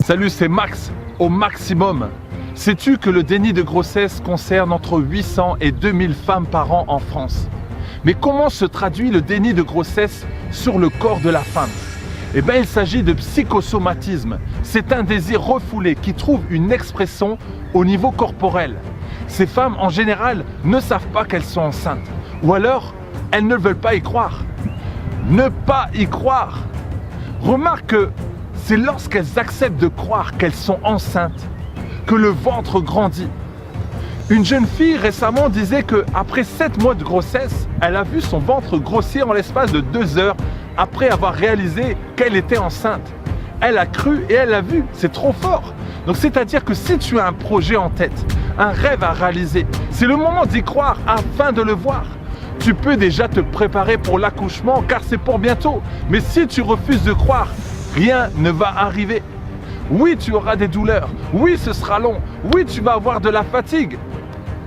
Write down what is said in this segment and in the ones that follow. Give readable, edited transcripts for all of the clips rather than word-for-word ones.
Salut, c'est Max, au maximum. Sais-tu que le déni de grossesse concerne entre 800 et 2000 femmes par an en France? Mais comment se traduit le déni de grossesse sur le corps de la femme? Eh bien, il s'agit de psychosomatisme. C'est un désir refoulé qui trouve une expression au niveau corporel. Ces femmes, en général, ne savent pas qu'elles sont enceintes. Ou alors, elles ne veulent pas y croire. Ne pas y croire. Remarque que c'est lorsqu'elles acceptent de croire qu'elles sont enceintes que le ventre grandit. Une jeune fille récemment disait qu'après 7 mois de grossesse, elle a vu son ventre grossir en l'espace de 2 heures après avoir réalisé qu'elle était enceinte. Elle a cru et elle a vu, c'est trop fort. Donc c'est-à-dire que si tu as un projet en tête, un rêve à réaliser, c'est le moment d'y croire afin de le voir. Tu peux déjà te préparer pour l'accouchement car c'est pour bientôt. Mais si tu refuses de croire, rien ne va arriver. Oui, tu auras des douleurs. Oui, ce sera long. Oui, tu vas avoir de la fatigue.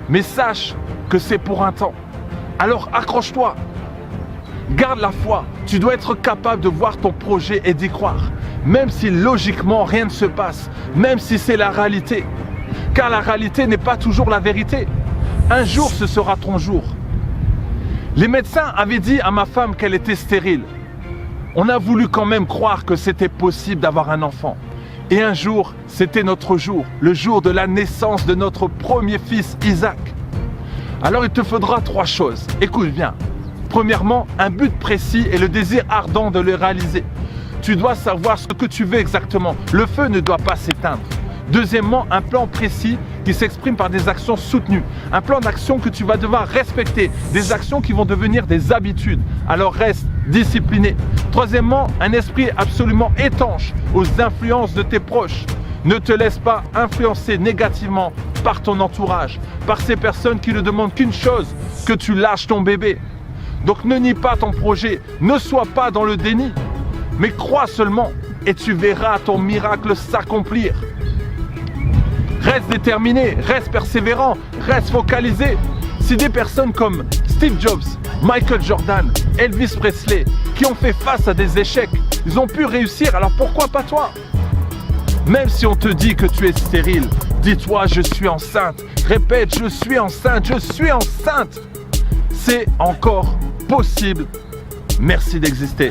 Mais sache que c'est pour un temps. Alors accroche-toi. Garde la foi. Tu dois être capable de voir ton projet et d'y croire. Même si logiquement rien ne se passe. Même si c'est la réalité. Car la réalité n'est pas toujours la vérité. Un jour, ce sera ton jour. Les médecins avaient dit à ma femme qu'elle était stérile. On a voulu quand même croire que c'était possible d'avoir un enfant. Et un jour, c'était notre jour, le jour de la naissance de notre premier fils, Isaac. Alors il te faudra 3 choses. Écoute bien. Premièrement, un but précis et le désir ardent de le réaliser. Tu dois savoir ce que tu veux exactement. Le feu ne doit pas s'éteindre. Deuxièmement, un plan précis qui s'exprime par des actions soutenues. Un plan d'action que tu vas devoir respecter. Des actions qui vont devenir des habitudes. Alors reste discipliné. Troisièmement, un esprit absolument étanche aux influences de tes proches. Ne te laisse pas influencer négativement par ton entourage, par ces personnes qui ne demandent qu'une chose, que tu lâches ton bébé. Donc ne nie pas ton projet, ne sois pas dans le déni, mais crois seulement et tu verras ton miracle s'accomplir. Reste déterminé, reste persévérant, reste focalisé. Si des personnes comme Steve Jobs, Michael Jordan, Elvis Presley, qui ont fait face à des échecs, ils ont pu réussir, alors pourquoi pas toi? Même si on te dit que tu es stérile, dis-toi je suis enceinte. Répète, je suis enceinte, je suis enceinte. C'est encore possible. Merci d'exister.